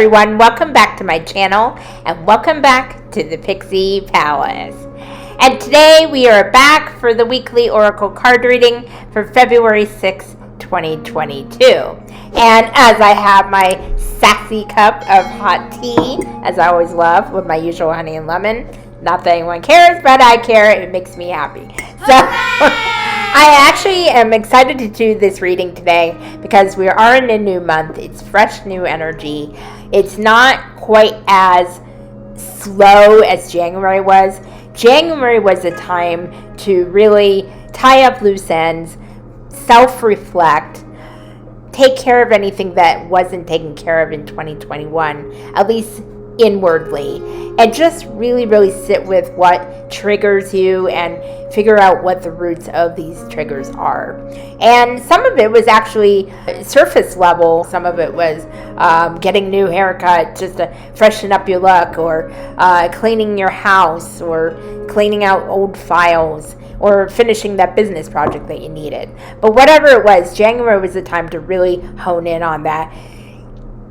everyone, welcome back to my channel and welcome back to the Pixie Palace. And today we are back for the weekly Oracle card reading for February 6th, 2022. And as I have my sassy cup of hot tea, as I always love, with my usual honey and lemon. Not that anyone cares, but I care. It makes me happy. So I actually am excited to do this reading today because we are in a new month. It's fresh new energy. It's not quite as slow as January was. January was a time to really tie up loose ends, self-reflect, take care of anything that wasn't taken care of in 2021, at least inwardly, and just really sit with what triggers you and figure out what the roots of these triggers are. And some of it was actually surface level. Some of it was getting a new haircut just to freshen up your look, or cleaning your house, or cleaning out old files, or finishing that business project that you needed. But whatever it was, January was the time to really hone in on that.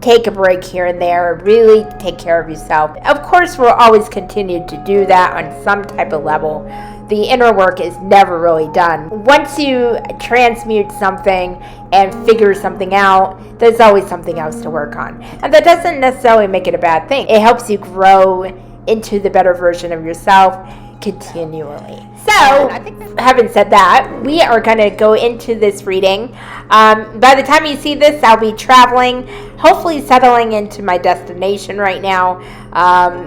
Take a break here and there, really take care of yourself. Of course, we'll always continue to do that on some type of level. The inner work is never really done. Once you transmute something and figure something out, there's always something else to work on. And that doesn't necessarily make it a bad thing. It helps you grow into the better version of yourself continually. So, having said that, we are going to go into this reading. By the time you see this, I'll be traveling, hopefully settling into my destination right now.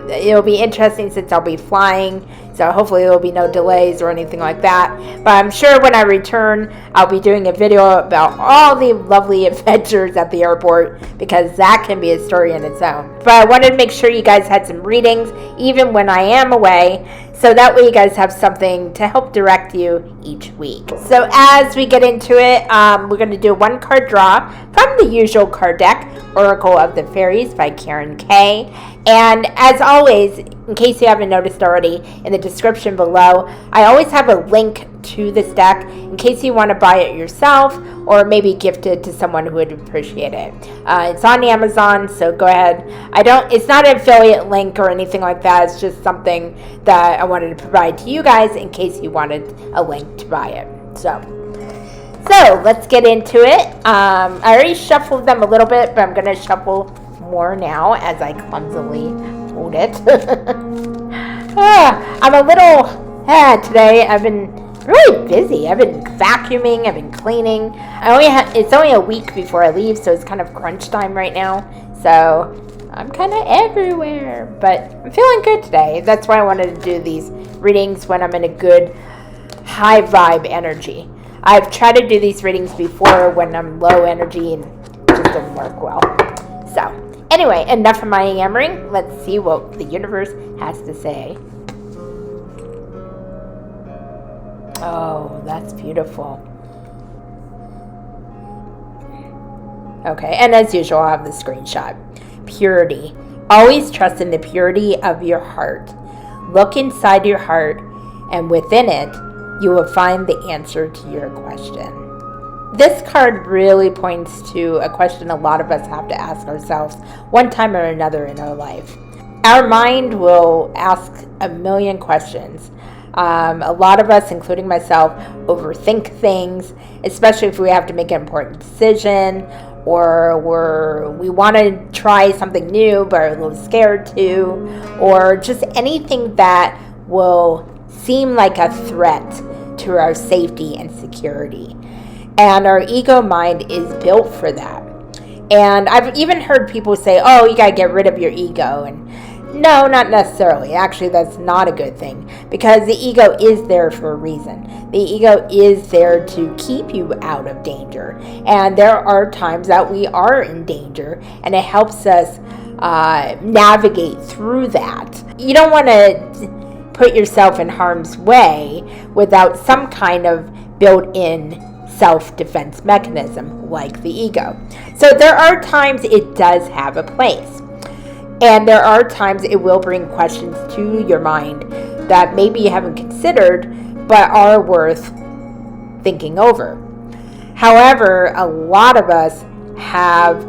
It'll be interesting since I'll be flying, so hopefully there will be no delays or anything like that. But I'm sure when I return, I'll be doing a video about all the lovely adventures at the airport, because that can be a story in its own. But I wanted to make sure you guys had some readings, even when I am away, so that way you guys have something to help direct you each week. So as we get into it, we're going to do a one card draw from the usual card deck, Oracle of the Fairies by Karen K. And as always, in case you haven't noticed already, in the description below, I always have a link to this deck in case you want to buy it yourself or maybe gift it to someone who would appreciate it. It's on Amazon, so go ahead. It's not an affiliate link or anything like that. It's just something that I wanted to provide to you guys in case you wanted a link to buy it. So let's get into it. I already shuffled them a little bit, but I'm going to shuffle more now as I clumsily hold it. I'm a little today. I've been really busy. I've been vacuuming. I've been cleaning. It's only a week before I leave, so it's kind of crunch time right now. So I'm kind of everywhere, but I'm feeling good today. That's why I wanted to do these readings when I'm in a good high vibe energy. I've tried to do these readings before when I'm low energy and it just doesn't work well. So anyway, enough of my yammering. Let's see what the universe has to say. Oh, that's beautiful. Okay, and as usual, I'll have the screenshot. Purity. Always trust in the purity of your heart. Look inside your heart, and within it, you will find the answer to your question. This card really points to a question a lot of us have to ask ourselves one time or another in our life. Our mind will ask a million questions. A lot of us, including myself, overthink things, especially if we have to make an important decision, or we want to try something new but are a little scared to, or just anything that will seem like a threat to our safety and security. And our ego mind is built for that. And I've even heard people say, oh, you got to get rid of your ego. And no, not necessarily. Actually, that's not a good thing, because the ego is there for a reason. The ego is there to keep you out of danger. And there are times that we are in danger, and it helps us navigate through that. You don't want to put yourself in harm's way without some kind of built-in self-defense mechanism like the ego. So there are times it does have a place. And there are times it will bring questions to your mind that maybe you haven't considered but are worth thinking over. However, a lot of us have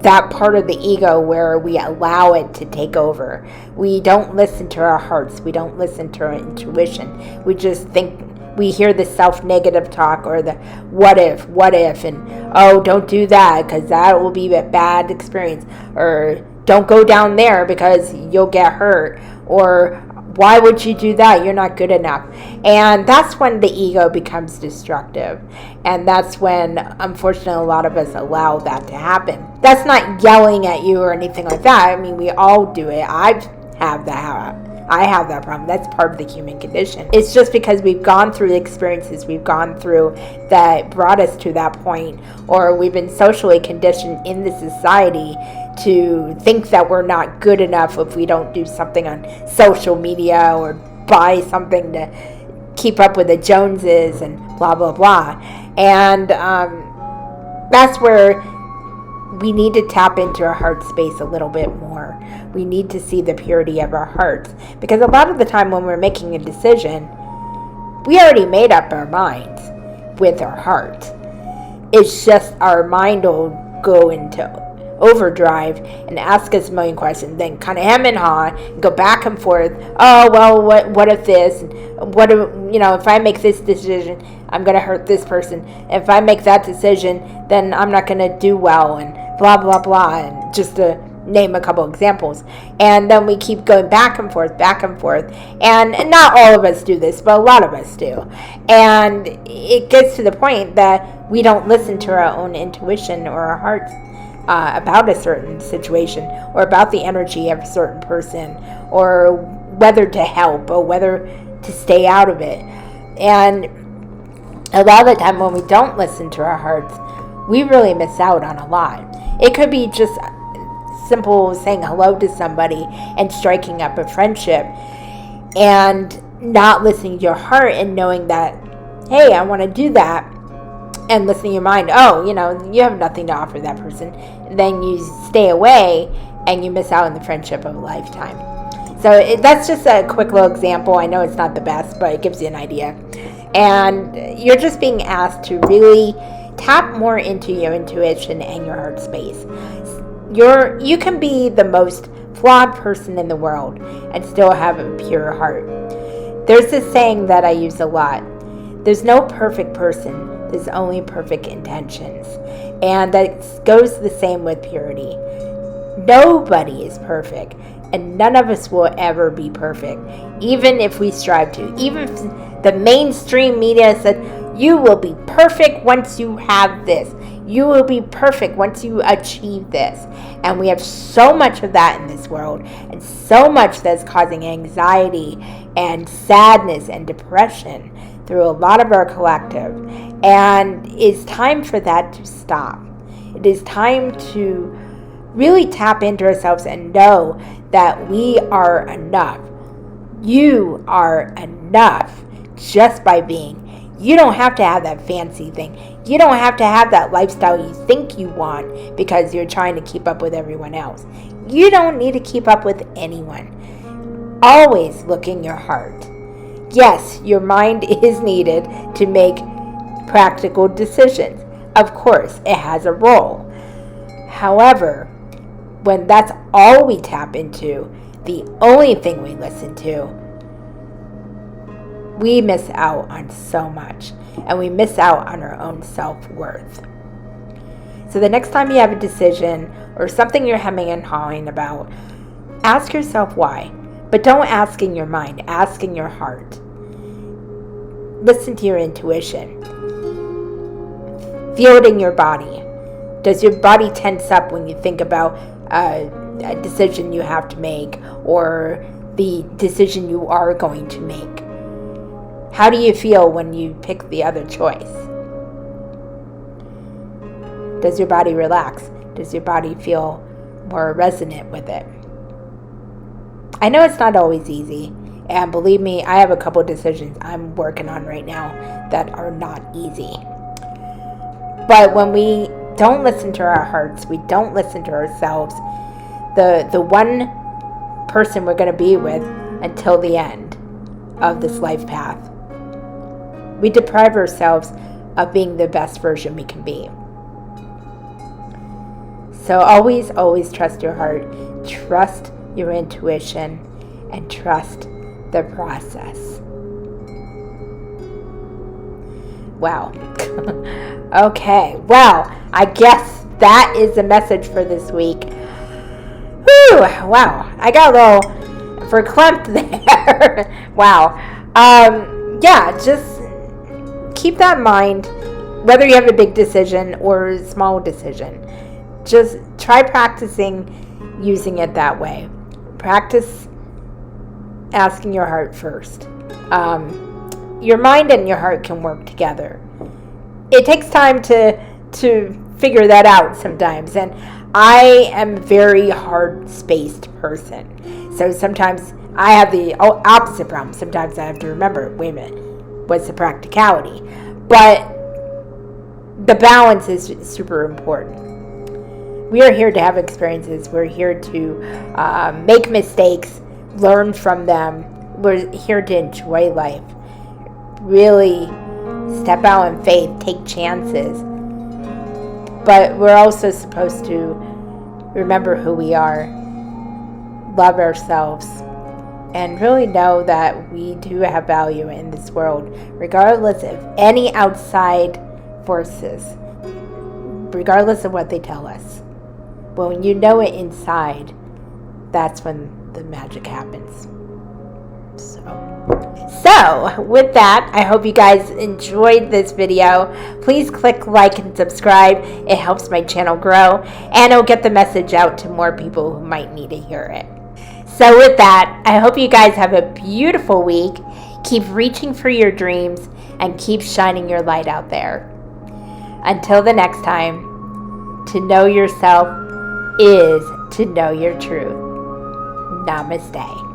that part of the ego where we allow it to take over. We don't listen to our hearts. We don't listen to our intuition. We just think, we hear the self-negative talk or the what if, and oh, don't do that because that will be a bad experience, or don't go down there because you'll get hurt, or why would you do that? You're not good enough. And that's when the ego becomes destructive. And that's when, unfortunately, a lot of us allow that to happen. That's not yelling at you or anything like that. I mean, we all do it. I have that problem. That's part of the human condition. It's just because we've gone through the experiences we've gone through that brought us to that point, or we've been socially conditioned in the society to think that we're not good enough if we don't do something on social media or buy something to keep up with the Joneses and blah, blah, blah. And that's where we need to tap into our heart space a little bit more. We need to see the purity of our hearts. Because a lot of the time when we're making a decision, we already made up our minds with our heart. It's just our mind will go into overdrive and ask us a million questions, then kind of hem and haw and go back and forth. Oh, well, what if this? What if, if I make this decision, I'm going to hurt this person. If I make that decision, then I'm not going to do well, and blah, blah, blah, and just to name a couple examples. And then we keep going back and forth, and not all of us do this, but a lot of us do. And it gets to the point that we don't listen to our own intuition or our hearts about a certain situation, or about the energy of a certain person, or whether to help or whether to stay out of it. And a lot of the time when we don't listen to our hearts, we really miss out on a lot. It could be just simple saying hello to somebody and striking up a friendship, and not listening to your heart and knowing that, hey, I want to do that, and listening to your mind, oh, you have nothing to offer that person. Then you stay away and you miss out on the friendship of a lifetime. So that's just a quick little example. I know it's not the best, but it gives you an idea. And you're just being asked to really tap more into your intuition and your heart space. You can be the most flawed person in the world and still have a pure heart. There's this saying that I use a lot. There's no perfect person. There's only perfect intentions. And that goes the same with purity. Nobody is perfect, and none of us will ever be perfect, even if we strive to. Even if the mainstream media said, you will be perfect once you have this. You will be perfect once you achieve this. And we have so much of that in this world, and so much that's causing anxiety and sadness and depression through a lot of our collective. And it's time for that to stop. It is time to really tap into ourselves and know that we are enough. You are enough just by being. You don't have to have that fancy thing. You don't have to have that lifestyle you think you want because you're trying to keep up with everyone else. You don't need to keep up with anyone. Always look in your heart. Yes, your mind is needed to make practical decisions. Of course, it has a role. However, when that's all we tap into, the only thing we listen to, we miss out on so much, and we miss out on our own self-worth. So the next time you have a decision or something you're hemming and hawing about, ask yourself why. But don't ask in your mind, ask in your heart. Listen to your intuition. Feel it in your body. Does your body tense up when you think about a decision you have to make, or the decision you are going to make? How do you feel when you pick the other choice? Does your body relax? Does your body feel more resonant with it? I know it's not always easy, and believe me, I have a couple decisions I'm working on right now that are not easy. But when we don't listen to our hearts, we don't listen to ourselves, the one person we're going to be with until the end of this life path, we deprive ourselves of being the best version we can be. So always, always trust your heart, trust your intuition, and trust the process. Wow. Okay, well, I guess that is the message for this week. Whew, wow, I got a little verklempt there. Wow. Yeah, just keep that in mind, whether you have a big decision or a small decision. Just try practicing using it that way. Practice asking your heart first. Your mind and your heart can work together. It takes time to figure that out sometimes, and I am a very hard-spaced person. So sometimes I have the opposite problem. Sometimes I have to remember, wait a minute, what's the practicality? But the balance is super important. We are here to have experiences. We're here to make mistakes, learn from them. We're here to enjoy life. Really step out in faith, take chances. But we're also supposed to remember who we are, love ourselves, and really know that we do have value in this world, regardless of any outside forces, regardless of what they tell us. When you know it inside, that's when the magic happens. So, with that, I hope you guys enjoyed this video. Please click like and subscribe. It helps my channel grow, and it'll get the message out to more people who might need to hear it. So with that, I hope you guys have a beautiful week. Keep reaching for your dreams and keep shining your light out there. Until the next time, to know yourself is to know your truth. Namaste.